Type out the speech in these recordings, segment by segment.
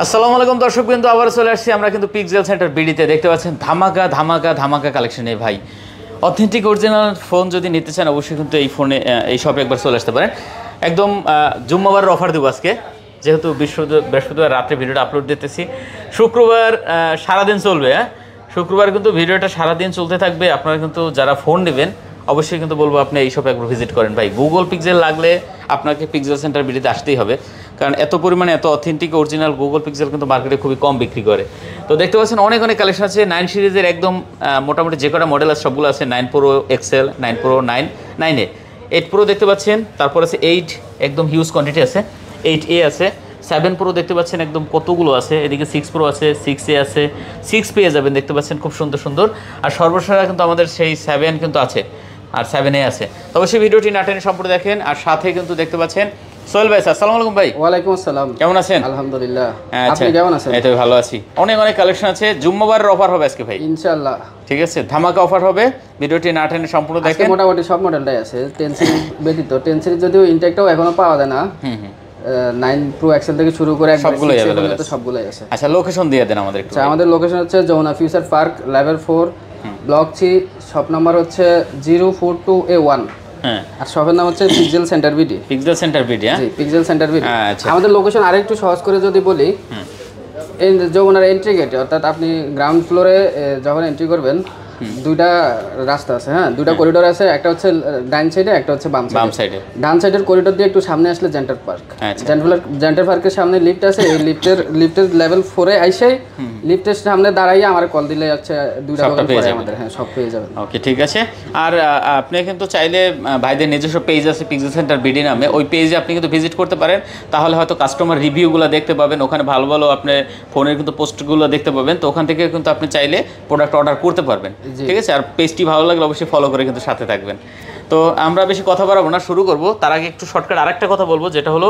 আসসালামু আলাইকুম দর্শকবৃন্দ, আবার চলে আসছি আমরা কিন্তু পিক্সেল সেন্টার বিডিতে। দেখতে পাচ্ছেন ধামাকা ধামাকা ধামাকা কালেকশনে ভাই। অথেন্টিক অরিজিনাল ফোন যদি নিতে চান অবশ্যই কিন্তু এই শপে একবার চলে আসতে পারেন। একদম জুম্মাবারের অফার দেবো আজকে, যেহেতু বৃহস্পতিবার রাত্রে ভিডিওটা আপলোড দিতেছি। শুক্রবার সারাদিন চলবে। শুক্রবার কিন্তু ভিডিওটা সারাদিন চলতে থাকবে। আপনারা কিন্তু যারা ফোন নেবেন অবশ্যই কিন্তু বলবো আপনি এই শপে একবার ভিজিট করেন ভাই। গুগল পিক্সেল লাগলে আপনাকে পিক্সেল সেন্টার বিডিতে আসতেই হবে, কারণ এত পরিমাণে এত অথেন্টিক অরিজিনাল গুগল পিক্সেল কিন্তু মার্কেটে খুবই কম বিক্রি করে। তো দেখতে পাচ্ছেন অনেক অনেক কালেকশন আছে। 9 সিরিজের একদম মোটামুটি যে কটা মডেল আছে সবগুলো আছে। 9 প্রো এক্সেল, 9 প্রো 9 8 প্রো দেখতে পাচ্ছেন, তারপর আছে 8 একদম হিউজ কোয়ান্টিটি আছে, 8A আছে, 7 প্রো দেখতে পাচ্ছেন একদম কতগুলো আছে। এদিকে 6 প্রো আছে, 6A আছে, 6 পেয়ে যাবেন দেখতে পাচ্ছেন খুব সুন্দর সুন্দর। আর সর্বশেষ কিন্তু আমাদের সেই 7 কিন্তু আছে আর 7A আছে। তো অবশ্যই ভিডিওটি না টেনে সম্পূর্ণ দেখেন। আর সাথে কিন্তু দেখতে পাচ্ছেন সোহেল ভাই। আসসালামু আলাইকুম ভাই। ওয়ালাইকুম আসসালাম। কেমন আছেন? আলহামদুলিল্লাহ, আপনি কেমন আছেন? এই তো ভালো আছি। অনেক অনেক কালেকশন আছে। জুম্মাবারের অফার হবে আজকে ভাই ইনশাআল্লাহ। ঠিক আছে, ধামাকা অফার হবে। ভিডিওটি না টেনে সম্পূর্ণ দেখেন। আজকে মোটামুটি সব মডেলটাই আছে। 10 সিরিজ ব্যতীত, 10 সিরিজ যদিও ইনটেকটাও এখনো পাওয়া যায় না। 9 প্রো এক্সেল থেকে শুরু করে সবগুলোই अवेलेबल আছে। সবগুলোই আছে। আচ্ছা, লোকেশন দিয়ে দেন আমাদের একটু। আচ্ছা, আমাদের লোকেশন হচ্ছে Jamuna future park level 4 block 3, shop number হচ্ছে 042A1। হ্যাঁ, আর শপের নাম হচ্ছে pixel centre BD. Pixel centre BD. হ্যাঁ, জি, পিক্সেল সেন্টার বিডি। আচ্ছা, আমাদের লোকেশন আরেকটু সহজ করে যদি বলি, এই যমুনার এন্ট্রি গেটে, অর্থাৎ আপনি গ্রাউন্ড ফ্লোরে যখন এন্ট্রি করবেন দুইটা রাস্তা আছে। হ্যাঁ, দুইটা করিডোর আছে। একটা হচ্ছে ডান সাইডে, একটা হচ্ছে বাম সাইডে। ডান সাইডের করিডোর দিয়ে একটু সামনে আসলে জেন্টার পার্ক। জেন্টার পার্কের সামনে লিফট আছে। এই লিফটের লেভেল 4 এ আইসে লিফটের সামনে দাঁড়াইয়ে আমার কল দিলে হচ্ছে দুইটা দোকান পড়ে আমাদের। হ্যাঁ, সব পেয়ে যাবেন। ওকে, ঠিক আছে। আর আপনি কিন্তু চাইলে ভাইদের নিজস্ব পেজ আছে পিক্সেল সেন্টার বিডি নামে, ওই পেজে আপনি কিন্তু ভিজিট করতে পারেন। তাহলে হয়তো কাস্টমার রিভিউগুলো দেখতে পাবেন, ওখানে ভালো ভালো আপনি ফোনের কিন্তু পোস্টগুলো দেখতে পাবেন। তো ওখান থেকে কিন্তু আপনি চাইলে প্রোডাক্ট অর্ডার করতে পারবেন। ঠিক আছে, আর পেজটি ভালো লাগলে অবশ্যই ফলো করে কিন্তু সাথে থাকবেন। তো আমরা বেশি কথা বাড়াবো না, শুরু করবো। তার আগে একটু শর্টকাট আরেকটা কথা বলবো, যেটা হলো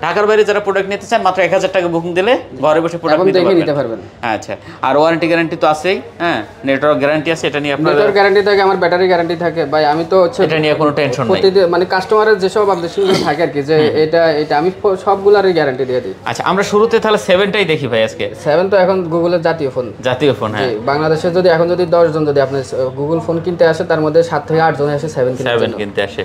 ঢাকার বাইরে যারা প্রোডাক্ট নিতে চান মাত্র 1000 টাকা বুকিং দিলে ঘরে বসে প্রোডাক্ট নিতে পারবেন। আচ্ছা, আর ওয়ারেন্টি গ্যারান্টি তো আছেই। হ্যাঁ, নেটওয়ার্ক গ্যারান্টি আছে। এটা নিয়ে আপনার নেটওয়ার্ক গ্যারান্টি থাকে, আমার ব্যাটারি গ্যারান্টি থাকে। ভাই আমি তো হচ্ছে এটা নিয়ে কোনো টেনশন নাই। মানে কাস্টমারের যেসব আপডেটগুলো থাকে আর কি, যে এটা আমি সবগুলোরই গ্যারান্টি দিয়ে দিই। আচ্ছা, আমরা শুরুতে তাহলে 7টাই দেখি ভাই আজকে। 7 তো এখন গুগলের জাতীয় ফোন। হ্যাঁ, বাংলাদেশে যদি এখন যদি 10 জন যদি আপনি গুগল ফোন কিনতে আসে, তার মধ্যে 7 থেকে 8 জন আসে 7 কিনতে আসে।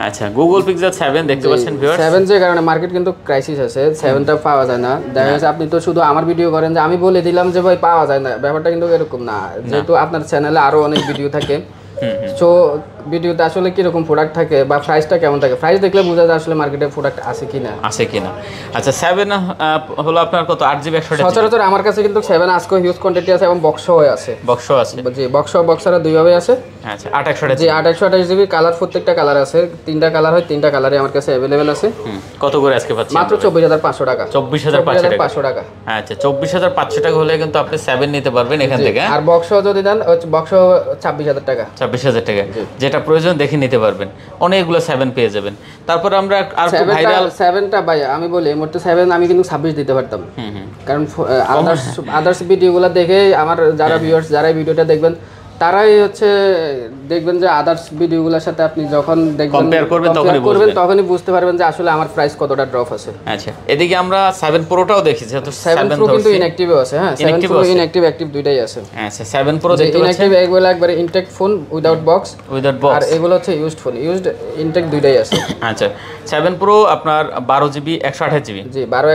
আচ্ছা, গুগল পিক্সেল 7 দেখতে পাচ্ছেন ভিউয়ার্স। 7 যে কারণে মার্কেট কিন্তু ক্রাইসিস আছে, 7টা পাওয়া যায় না। দেখা যাচ্ছে আপনি তো শুধু আমার ভিডিও করেন যে আমি বলে দিলাম যে ভাই পাওয়া যায় না, ব্যাপারটা কিন্তু এরকম না। যেহেতু আপনার চ্যানেলে আরো অনেক ভিডিও থাকে, সো ভিডিওতে আসলে কিরকম প্রোডাক্ট থাকে বা প্রাইসটা কেমন থাকে, প্রাইস দেখলে বোঝা যায় আসলে মার্কেটে প্রোডাক্ট আছে কিনা। আচ্ছা, 7 হলো আপনার কত? 8GB 128GB। সচরাচর আমার কাছে কিন্তু 7 আজকে হিউজ কোয়ান্টিটি আছে এবং বক্সও আছে। জি, বক্সরা দুইভাবে আছে। আচ্ছা, 828GB। জি, 828GB কালার, প্রত্যেকটা কালার আছে। 3টা কালার হয়, 3টা কালারই আমার কাছে अवेलेबल আছে। কত করে আজকে পাচ্ছেন? মাত্র 24500 টাকা। 24500 টাকা। আচ্ছা, 24500 টাকা হলে কিন্তু আপনি 7 নিতে পারবেন এখান থেকে। আর বক্সও যদি দেন, বক্স 24000 টাকা। 24000 টাকা, যেটা প্রয়োজন দেখে নিতে পারবেন। অনেকগুলো 7 পেয়ে যাবেন। তারপর আমরা আর ভাইরাল 7টা ভাই আমি বলি মোট 7 আমি কিন্তু 26 দিতে পারতাম, কারণ আদার্স ভিডিওগুলো দেখে আমার যারা ভিউয়ার্স যারা ভিডিওটা দেখবেন তারাই হচ্ছে দেখবেন যে আদার্স ভিডিওগুলোর সাথে আপনি যখন দেখবেন কম্পেয়ার করবেন তখনই বুঝতে পারবেন যে আসলে আমার প্রাইস কতটা ড্রপ আছে। আচ্ছা, এদিকে আমরা 7 প্রোটাও দেখি, যেহেতু 7 প্রো কিন্তু ইনঅ্যাক্টিভও আছে। হ্যাঁ, 7 প্রো ইনঅ্যাক্টিভ অ্যাক্টিভ দুইটাই আছে। আচ্ছা, 7 প্রো দেখতে পাচ্ছেন ইনঅ্যাক্টিভ এগুলো একবারে ইনটেক ফোন উইদাউট বক্স, আর এগুলো হচ্ছে ইউজড ফোন, ইউজড ইনটেক দুইটাই আছে। আচ্ছা, 7 প্রো আপনার 12GB 128GB। জি, 12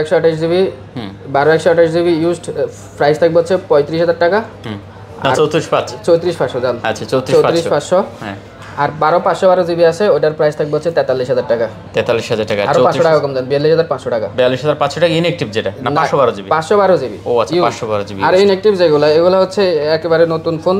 128GB ইউজড প্রাইস থাকবে হচ্ছে 35000 টাকা। 34500 দাম। আচ্ছা, 34500। হ্যাঁ, আর 12512GB আছে, ওটার প্রাইস থাকবে হচ্ছে 43000 টাকা। 43000 টাকা, আর 500 টাকা কম দেন, 42500 টাকা। 42500 টাকা ইনঅ্যাক্টিভ যেটা না 512GB? 512GB। ও আচ্ছা, 512GB। আর ইনঅ্যাক্টিভ এগুলো হচ্ছে একেবারে নতুন ফোন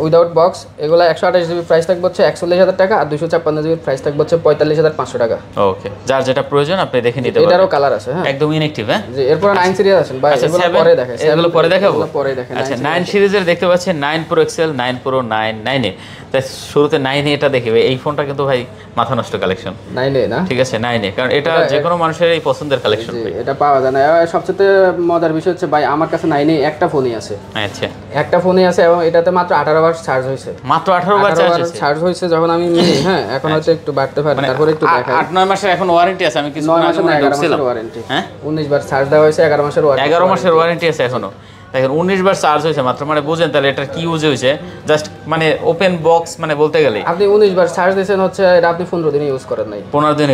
উইদাউট বক্স, এগুলো 128GB প্রাইস থাকবে হচ্ছে 41000 টাকা, আর 256GB প্রাইস থাকবে হচ্ছে 45500 টাকা। ওকে, যার যেটা প্রয়োজন আপনি দেখে নিতে পারবেন। এটারও কালার আছে। হ্যাঁ, একদম ইনঅ্যাক্টিভ। হ্যাঁ, জি, এরপর 9 সিরিজ আছে ভাই, এগুলো পরে দেখাই। এগুলো পরে দেখাবো। দেখেন। আচ্ছা, 9 সিরিজের দেখতে পাচ্ছেন 9 প্রো এক্সেল, 9 প্রো 9 তাই শুরুতে 9 এটা দেখবে। এই ফোনটা কিন্তু ভাই মাথা নষ্ট কালেকশন। 9 না, ঠিক আছে, 9 কারণ এটা যে কোনো মানুষেরই পছন্দের কালেকশন। এটা পাওয়া যায় না। সবচেয়ে মজার বিষয় হচ্ছে ভাই আমার কাছে 9 একটা ফোনই আছে। আচ্ছা, একটা ফোনই আছে এবং এটাতে মাত্র 18 ওয়াট বার চার্জ হয়েছে, মাত্র 18 বার চার্জ হয়েছে যখন আমি নিই। হ্যাঁ, এখন হয়তো একটু বাড়তে পারে, তারপরে একটু দেখাই। 8-9 মাসের এখন ওয়ারেন্টি আছে, আমি কিছু 9 মাসের না 11 মাসের ওয়ারেন্টি। হ্যাঁ, 19 বার চার্জ দেওয়া হয়েছে, 11 মাসের ওয়ারেন্টি। 11 মাসের ওয়ারেন্টি আছে এখনো। দেখেন 19 বার চার্জ হয়েছে মাত্র, মানে বুঝেন তাহলে এটার কি ইউজ হয়েছে। জাস্ট মানে ওপেন বক্স মানে বলতে গেলে আপনি 19 বার চার্জ দিয়েছেন হচ্ছে, এটা আপনি 15 দিন ইউজ করেন নাই, 15 দিন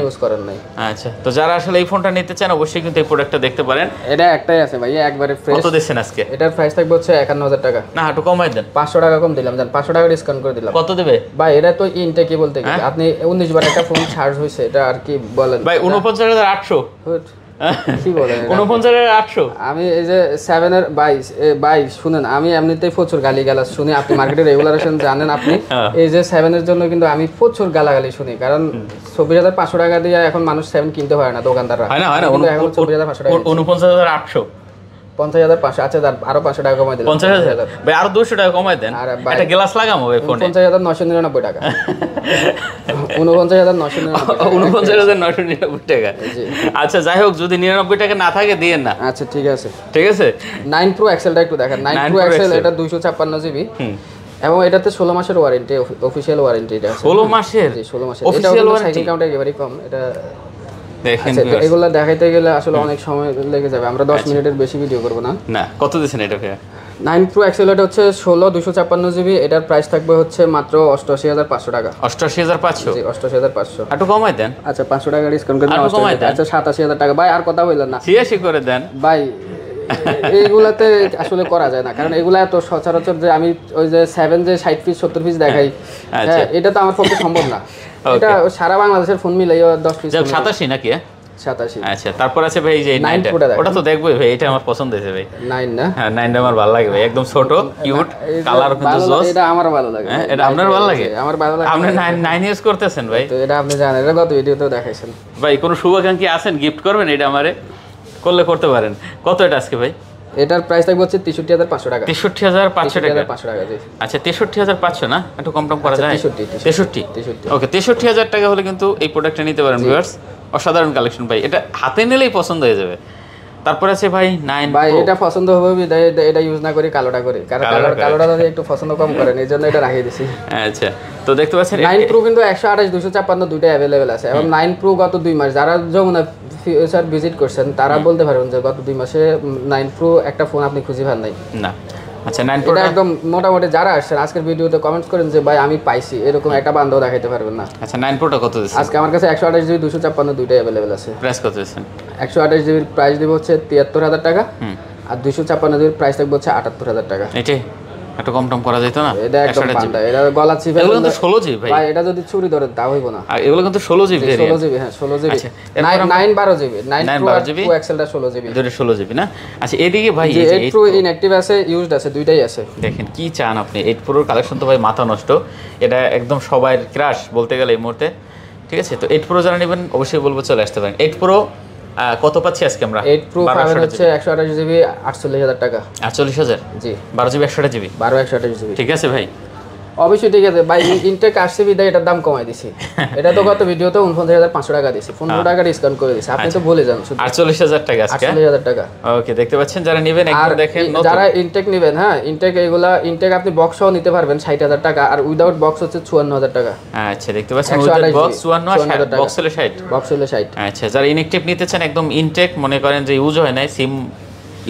ইউজ করেন নাই। আচ্ছা, তো যারা আসলে এই ফোনটা নিতে চান অবশ্যই কিন্তু এই প্রোডাক্টটা দেখতে পারেন। এটা একটাই আছে ভাই, একবারে ফ্রেশ। কত দিচ্ছেন আজকে? এটার প্রাইস থাকবে হচ্ছে 51000 টাকা। না, একটু কমাই দেন। 500 টাকা কম দিলাম, জান 500 টাকা ডিসকাউন্ট করে দিলাম। কত দেবে ভাই? এটা তো ইনটেকই বলতে গেলে আপনি 19 বার একটা ফোন চার্জ হয়েছে, এটা আর কি বলেন ভাই? 49800। কি বলেন? 49800। আমি এই যে 7 এর 22 শুনেন, আমি এমনিতেই প্রচুর গালিগালাজ শুনি, আপনি মার্কেটে রেগুলারেশন জানেন আপনি। এই যে 7 এর জন্য কিন্তু আমি প্রচুর গালাগালি শুনি, কারণ 24500 টাকা দিয়ে এখন মানুষ 7 কিনতে পারে না দোকানদাররা। হয় না, 24500 টাকা। 49800। 50500। আচ্ছা, আরো 500 টাকা কমাই দিলাম। 50000 ভাই, আরো 200 টাকা কমাই দেন। একটা গ্লাস লাগামো ভাই ফোনে। 50999 টাকা। 49999 টাকা। আচ্ছা, যাই হোক, যদি 99 টাকা না থাকে দিয়েন না। আচ্ছা, ঠিক আছে, ঠিক আছে। 9 Pro XLটা একটু দেখেন। 9 Pro XL এটা 256 জিবি, এবং এটাতে 16 মাসের ওয়ারেন্টি, অফিশিয়াল ওয়ারেন্টি। এটা 16 মাসের? জি, 16 মাসের। অফিশিয়াল ওয়ারেন্টি কাউন্ট একেবারেই কম এটা। দেখেন এগুলা দেখাইতে গেলে আসলে অনেক সময় লেগে যাবে, আমরা 10 মিনিটের বেশি ভিডিও করব না। না, কত দিবেন এটা ভাই? 9 Pro XL এটা হচ্ছে 16 256 জিবি, এটার প্রাইস থাকবে হচ্ছে মাত্র 88500 টাকা। 88500? জি, 88500। একটু কমাই দেন। আচ্ছা, 500 টাকা ডিসকাউন্ট করে দেন। আচ্ছা, 87000 টাকা। ভাই আর কথা বললেন না, 86 করে দেন ভাই। এইগুলাতে আসলে করা যায় না, কারণ এগুলা এত সচরাচর যে আমি ওই যে 7 যে 60 পিস 70 পিস দেখাই, হ্যাঁ, এটা তো আমার পক্ষে সম্ভব না। এটা সারা বাংলাদেশের ফোন মিলাই 10 পিস। 87 নাকি? 87। আচ্ছা, তারপর আছে ভাই যে 9টা, ওটা তো দেখবই ভাই, এটা আমার পছন্দ হয়েছে ভাই। 9 না? হ্যাঁ, 9টা আমার ভালো লাগে ভাই, একদম ছোট কিউট, কালার কিন্তু জোস। এটা আমারও ভালো লাগে। হ্যাঁ, এটা আপনার ভালো লাগে? আমার ভালো লাগে। আপনি 9 ইউজ করতেছেন ভাই? তো এটা আপনি জানেন, এটা গত ভিডিওতেও দেখাইছেন ভাই। কোনো শুভাকাঙ্ক্ষী আছেন, গিফট করবেন এটা আমারে? করলে করতে পারেন। কত এটা আজকে ভাই? এটার প্রাইস থাকবে হচ্ছে 63500 টাকা। 63500 টাকা? 500 টাকা। জি। আচ্ছা, 63500 না, একটু কম টম করা যায়? 63। ওকে, 63000 টাকা হলে কিন্তু এই প্রোডাক্টটা নিতে পারেন ভিউয়ার্স। অসাধারণ কালেকশন ভাই, এটা হাতে নিলেই পছন্দ হয়ে যাবে। তারপর আছে ভাই 9 ভাই, এটা পছন্দ হবে বিধায় এটা ইউজ না করি, কালোটা করি, কারণ কালোটা যদি একটু পছন্দ কম করেন, এই জন্য এটা রাখিয়ে দিছি। আচ্ছা, তো দেখতে পাচ্ছেন 9 Pro কিন্তু 128 256 দুইটা অ্যাভেলেবেল আছে, এবং 9 Pro গত 2 মাস যারা যমুনা ফিউচার ভিজিট করছেন তারা বলতে পারবেন যে গত 2 মাসে 9 Pro একটা ফোন আপনি খুঁজে পান নাই না। আচ্ছা, 9 Pro এটা একদম মোটামুটি যারা আসছেন আজকের ভিডিওতে কমেন্টস করেন যে ভাই আমি পাইছি, এরকম একটা বান্ধব দেখাইতে পারবেন না। আচ্ছা, 9 Pro টা কত দিচ্ছেন আজকে আমার কাছে 128 জিবি 256 দুইটাই অ্যাভেলেবেল আছে। প্রাইস কত দিচ্ছেন? 128 জিবির প্রাইস দিব হচ্ছে 73000 টাকা, আর 256 জিবির প্রাইস থাকবে হচ্ছে 78000 টাকা। এটাই একটু কম টম করা যেত না? এটা একদম পান্ডা, এটা গলা চিপে। এগুলো কিন্তু 16 জিবি ভাই। ভাই এটা যদি চুরি ধরেন তা হইব না। আর এগুলো কিন্তু 16 জিবি ভেরিয়েন্ট। 16 জিবি, হ্যাঁ 16 জিবি। আচ্ছা, 9 12 জিবি, 9 12 জিবি Pro XL টা 16 জিবি। দুটো 16 জিবি না? আচ্ছা, এদিকে ভাই এই যে 8 Pro ইনঅ্যাক্টিভ আছে, ইউজড আছে, দুইটাই আছে। দেখেন কি চান আপনি, 8 Pro এর কালেকশন তো ভাই মাথা নষ্ট, এটা একদম সবার ক্রাশ বলতে গেলে এই মুহূর্তে। ঠিক আছে, তো 8 Pro যারা নেবেন অবশ্যই বলবো চলে আসতে পারেন। 8 Pro কত পাচ্ছি আজকে আমরা? 8 Pro পাবেন হচ্ছে 128 জিবি 48000 টাকা। 48000? জি। 12 জিবি 128 জিবি? 12 128 জিবি। ঠিক আছে ভাই, অবশ্যই ঠিক আছে ভাই। ইনটেক আসছে বিদায় এটার দাম কমাই দিছি। এটা তো গত ভিডিওতে 49500 টাকা দিছি, 15 টাকা ডিসকাউন্ট করে দিছি। আপনি তো বলে যান শুধু 48000 টাকা আজকে। 48000 টাকা। ওকে, দেখতে পাচ্ছেন যারা নেবেন একদম দেখেন। যারা ইনটেক নেবেন, হ্যাঁ ইনটেক এগুলা ইনটেক আপনি বক্সও নিতে পারবেন 60000 টাকা, আর উইদাউট বক্স হচ্ছে 54000 টাকা। আচ্ছা, দেখতে পাচ্ছেন উইদাউট বক্স 54, বক্স হলে 60। বক্স হলে 60। আচ্ছা, যারা ইনটেক নিতে চান একদম ইনটেক, মনে করেন যে ইউজ হয় না, সিম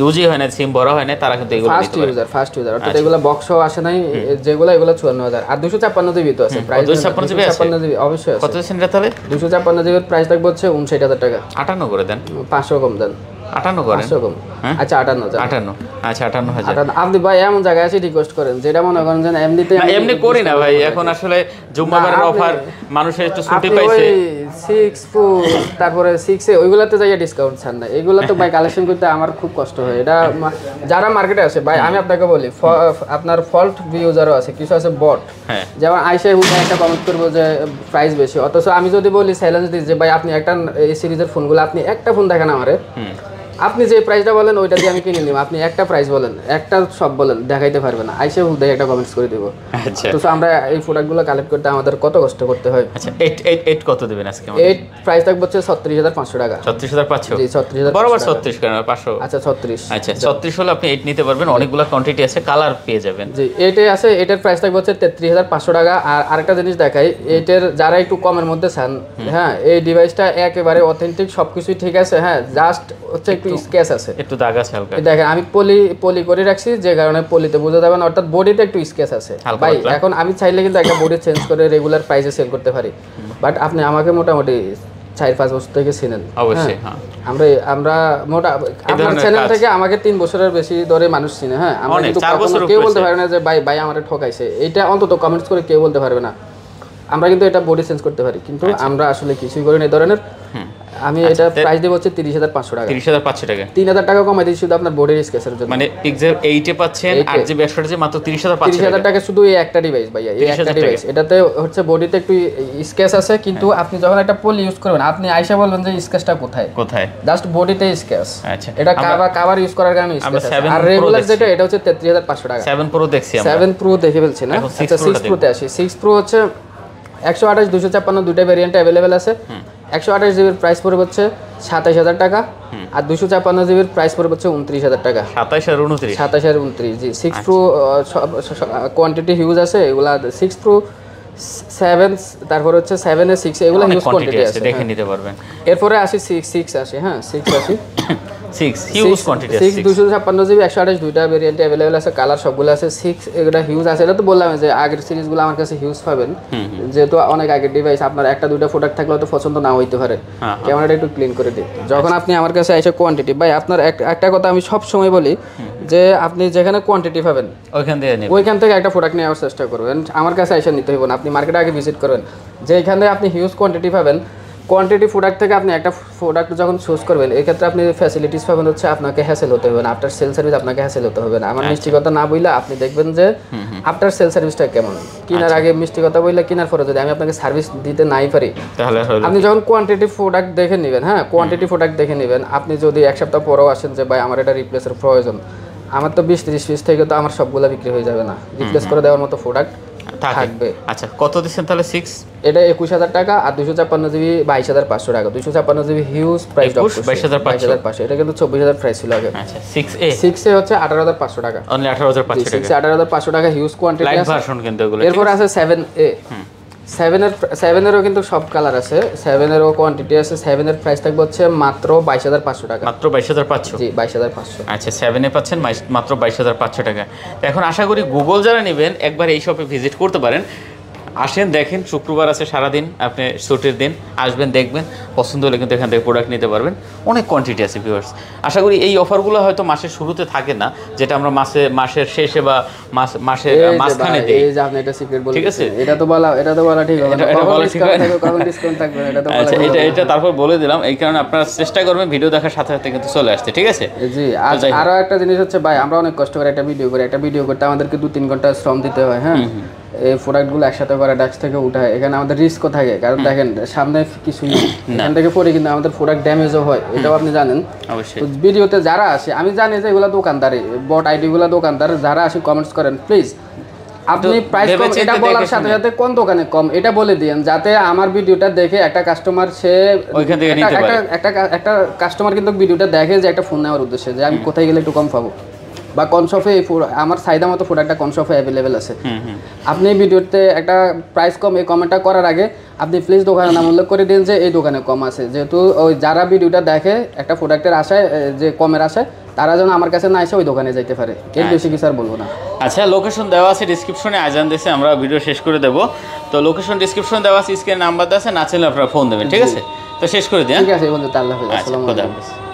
ইউজই হয় না, সিম বড় হয় না, তারা কিন্তু এগুলো নিতে পারে। ফার্স্ট ইউজার অর্থাৎ এগুলা বক্সও আসে নাই, যেগুলো এগুলো 54000 আর 256 জিবি তো আছে। প্রাইস 256 জিবি আছে? 256 জিবি অবশ্যই আছে। কত দিচ্ছেন এটা তাহলে? 256 জিবির প্রাইস থাকবে হচ্ছে 59000 টাকা। 58 করে দেন। 500 কম দেন। 58 করেন। 500 কম। আচ্ছা 58। আচ্ছা, 58000। আপনি ভাই এমন জায়গায় এসে রিকোয়েস্ট করেন যেটা মনে করেন যে এমনিতে এমনি করি না ভাই, এখন আসলে জুম্মাবারের অফার, মানুষের একটু ছুটি পাইছে। 6 Pro তারপরে 6 এ ওইগুলাতে যাইয়া ডিসকাউন্ট ছাড় না, এগুলা তো ভাই কালেকশন করতে আমার খুব কষ্ট হয়। এটা যারা মার্কেটে আসে ভাই, আমি আপনাকে বলি আপনার ফল্ট ইউজারও আছে, কিছু আছে বট। হ্যাঁ, যেমন আইসা হুদা একটা কমেন্ট করবো যে প্রাইস বেশি, অথচ আমি যদি বলি চ্যালেঞ্জ দিই যে ভাই আপনি একটা এই সিরিজের ফোনগুলো আপনি একটা ফোন দেখেন আমারে, আপনি যে প্রাইসটা বলেন ওইটা দিয়ে আমি কিনে নিব, আপনি একটা প্রাইস বলেন, একটা সব বলেন, দেখাইতে পারবে না, আইসে হুদাই একটা কমেন্টস করে দিব। আচ্ছা তো আমরা এই প্রোডাক্টগুলো কালেক্ট করতে আমাদের কত কষ্ট করতে হয়। আচ্ছা 8 কত দিবেন আজকে? এই প্রাইস থাকবে হচ্ছে 36,500 টাকা। 36,500? জি 36,000 বরাবর 36 কেন 500? আচ্ছা 36। আচ্ছা 36 হলে আপনি 8 নিতে পারবেন, অনেকগুলো কোয়ান্টিটি আছে, কালার পেয়ে যাবেন। জি এটাই আছে, এটার প্রাইস থাকবে হচ্ছে 33,500 টাকা। আর আরেকটা জিনিস দেখাই, এটার যারা একটু কমের মধ্যে চান, হ্যাঁ এই ডিভাইসটা একেবারে অথেন্টিক, সবকিছুই ঠিক আছে, হ্যাঁ জাস্ট হচ্ছে একটু স্কেচ আছে, একটু দাগ আছে হালকা। দেখেন আমি পলি করে রাখছি, যে কারণে পলিতে বোঝা যাবে না, অর্থাৎ বডিতে একটু স্কেচ আছে ভাই। এখন আমি চাইলে কিন্তু একটা বডি চেঞ্জ করে রেগুলার প্রাইসে সেল করতে পারি, বাট আপনি আমাকে মোটামুটি 4-5 বছর থেকে চিনেন অবশ্যই। হ্যাঁ আমরা আপনার চ্যানেল থেকে আমাকে 3 বছরের বেশি ধরে মানুষ চিনে। হ্যাঁ আমরা কিন্তু কেউ বলতে পারে না যে ভাই আমারে ঠকাইছে, এটা অন্তত কমেন্টস করে কেউ বলতে পারবে না। আমরা কিন্তু এটা বডি চেঞ্জ করতে পারি, কিন্তু আমরা আসলে কিছুই করি না এই ধরনের। আমি এটা প্রাইস দেব হচ্ছে 30,500 টাকা। 30,500 টাকা, 3,000 টাকা কমাই দিই শুধু আপনার বডির স্কেচের জন্য। মানে পিক্সেল 8 এ পাচ্ছেন 8GB 128GB মাত্র 30,500 টাকা শুধু এই একটা ডিভাইস ভাইয়া, এই একটা ডিভাইস। এটাতে হচ্ছে বডিতে একটু স্কেচ আছে, কিন্তু আপনি যখন একটা পলি ইউজ করবেন, আপনি আইসা বলবেন যে স্কেচটা কোথায়, জাস্ট বডিতে স্কেচ। আচ্ছা এটা কভার ইউজ করার কারণে স্কেচ আছে। আর রেগুলার যেটা এটা হচ্ছে 33,500 টাকা। 7 Pro দেখছি আমরা, 7 Pro দেখে ফেলছি না। আচ্ছা 6 Pro তে আসি। 6 Pro হচ্ছে 128 256 দুইটা ভেরিয়েন্ট अवेलेबल আছে। 128 জিবির প্রাইস পড়বে হচ্ছে 27,000 টাকা, আর 256 জিবির প্রাইস পড়বে হচ্ছে 29,000 টাকা। 27 আর 29, 27 আর 29 জি। 6 Pro কোয়ান্টিটি হিউজ আছে, এগুলা 6 Pro 7, তারপর হচ্ছে 7 এ 6 এগুলা হিউজ কোয়ান্টিটি আছে, দেখে নিতে পারবেন। এরপরে আসি 6 আসে, হ্যাঁ 6 আসি। 6 হিউজ কোয়ান্টিটি আছে। 6 256 জিবি 128 দুইটা ভেরিয়েন্ট अवेलेबल আছে, কালার সবগুলো আছে। 6 এটা হিউজ আছে, এটা তো বললাম যে আগের সিরিজগুলো আমার কাছে হিউজ পাবেন, যেহেতু অনেক আগের ডিভাইস, আপনার একটা দুইটা প্রোডাক্ট থাকলে হয়তো পছন্দ না হইতে পারে। ক্যামেরাটা একটু ক্লিন করে দিই। যখন আপনি আমার কাছে এসে কোয়ান্টিটি, ভাই আপনার একটা কথা আমি সব সময় বলি যে আপনি যেখানে কোয়ান্টিটি পাবেন ওইখান থেকে একটা প্রোডাক্ট নেওয়ার চেষ্টা করবেন, আমার কাছে এসে নিতে হইব না। আপনি মার্কেটে আগে ভিজিট করবেন, যে এখানে আপনি হিউজ কোয়ান্টিটি পাবেন। কোয়ান্টিটি প্রোডাক্ট থেকে আপনি একটা প্রোডাক্ট যখন চুজ করবেন, এই ক্ষেত্রে আপনি ফ্যাসিলিটিস পাবেন হচ্ছে, আপনাকে হ্যাসেল হতে হবে না, আফটার সেল সার্ভিস আপনাকে হ্যাসেল হতে হবে না। আমার মিষ্টি কথা না বইলে আপনি দেখবেন যে আফটার সেল সার্ভিসটা কেমন। কেনার আগে মিষ্টি কথা বইলে, কেনার পরে যদি আমি আপনাকে সার্ভিস দিতে নাই পারি, তাহলে আপনি যখন কোয়ান্টিটি প্রোডাক্ট দেখে নেবেন, হ্যাঁ কোয়ান্টিটি প্রোডাক্ট দেখে নেবেন, আপনি যদি এক সপ্তাহ পরেও আসেন যে ভাই আমার এটা রিপ্লেসের প্রয়োজন, আমার তো 20-30 পিস থেকে তো আমার সবগুলা বিক্রি হয়ে যাবে না, রিপ্লেস করে দেওয়ার মতো প্রোডাক্ট থাকবে। আচ্ছা কত দিচ্ছেন তাহলে? 6 এটা 21,000 টাকা, আর 256 জিবি 22,500 টাকা। 256 জিবি হিউজ প্রাইস 22,500, এটা কিন্তু 24,000 প্রাইস ছিল আগে। আচ্ছা 6 এ হচ্ছে 18,500 টাকা, অনলি 18,500 টাকা। 18,500 টাকা হিউজ কোয়ান্টিটি আছে, লাইট ভার্সন কিন্তু এগুলো। এরপর আছে 7A। 7 এরও কিন্তু সব কালার আছে, 7 এরও কোয়ান্টিটি আছে। 7 এর প্রাইস থাকবে হচ্ছে মাত্র 22,500 টাকা। মাত্র 22,500? জি 22,500। আচ্ছা 7 এ পাচ্ছেন মাত্র 22,500 টাকা। এখন আশা করি গুগল যারা নেবেন একবার এই শপে ভিজিট করতে পারেন। আসেন দেখেন, শুক্রবার আছে সারাদিন, আপনি ছুটির দিন আসবেন, দেখবেন, পছন্দ হলে কিন্তু এখান থেকে প্রোডাক্ট নিতে পারবেন। অনেক কোয়ান্টিটি আছে ভিউয়ার্স। আশা করি এই অফারগুলো হয়তো মাসের শুরুতে থাকে না, যেটা আমরা মাসের শেষে বা মাসের মাঝখানে দিই। এই যে আপনি এটা সিক্রেট বলছেন, ঠিক আছে, এটা তো বলা ঠিক হবে না, এটা বলা ঠিক হবে না, কখন ডিসকাউন্ট থাকবে এটা তো বলা। আচ্ছা এটা তারপর বলে দিলাম, এই কারণে আপনারা চেষ্টা করবেন ভিডিও দেখার সাথে সাথে কিন্তু চলে আসতে, ঠিক আছে? জি। আরো একটা জিনিস হচ্ছে ভাই, আমরা অনেক কষ্ট করে একটা ভিডিও করতে আমাদেরকে 2-3 ঘন্টা শ্রম দিতে হয়। হ্যাঁ এই প্রোডাক্টগুলো একসাথে করে ডেস্ক থেকে উঠায়, এখানে আমাদের রিস্কও থাকে, কারণ দেখেন সামনে কিছুই এখান থেকে পরে কিন্তু আমাদের প্রোডাক্ট ড্যামেজও হয়, এটাও আপনি জানেন অবশ্যই। তো ভিডিওতে যারা আসে, আমি জানি যে এগুলো দোকানদারি, বট আইডিগুলো দোকানদার, যারা আসে কমেন্টস করেন, প্লিজ আপনি প্রাইস কম এটা বলার সাথে সাথে কোন দোকানে কম এটা বলে দিয়েন, যাতে আমার ভিডিওটা দেখে একটা কাস্টমার সে ওইখান থেকে নিতে পারে। একটা কাস্টমার কিন্তু ভিডিওটা দেখে যে একটা ফোন নেওয়ার উদ্দেশ্যে, যে আমি কোথায় গেলে একটু কম পাবো, বা কোন শপে আমার চাহিদা মতো প্রোডাক্টটা কোন শপে অ্যাভেলেবেল আছে। আপনি ভিডিওতে একটা প্রাইস কম এই কমেন্টটা করার আগে আপনি প্লিজ দোকানের নাম উল্লেখ করে দিন যে এই দোকানে কম আছে, যেহেতু ওই যারা ভিডিওটা দেখে একটা প্রোডাক্টের আশায়, যে কমের আশায়, তারা যেন আমার কাছে না এসে ওই দোকানে যাইতে পারে। এর বেশি কিছু আর বলবো না। আচ্ছা লোকেশন দেওয়া আছে ডিসক্রিপশনে, আজান দিয়েছে, আমরা ভিডিও শেষ করে দেবো। তো লোকেশন ডিসক্রিপশনে দেওয়া আছে, স্ক্রিনে নাম্বার দেওয়া আছে, না চাইলে আপনারা ফোন দেবেন, ঠিক আছে? তো শেষ করে দিন। ঠিক আছে বন্ধু, আল্লাহ হাফেজ। আসসালামু আলাইকুম।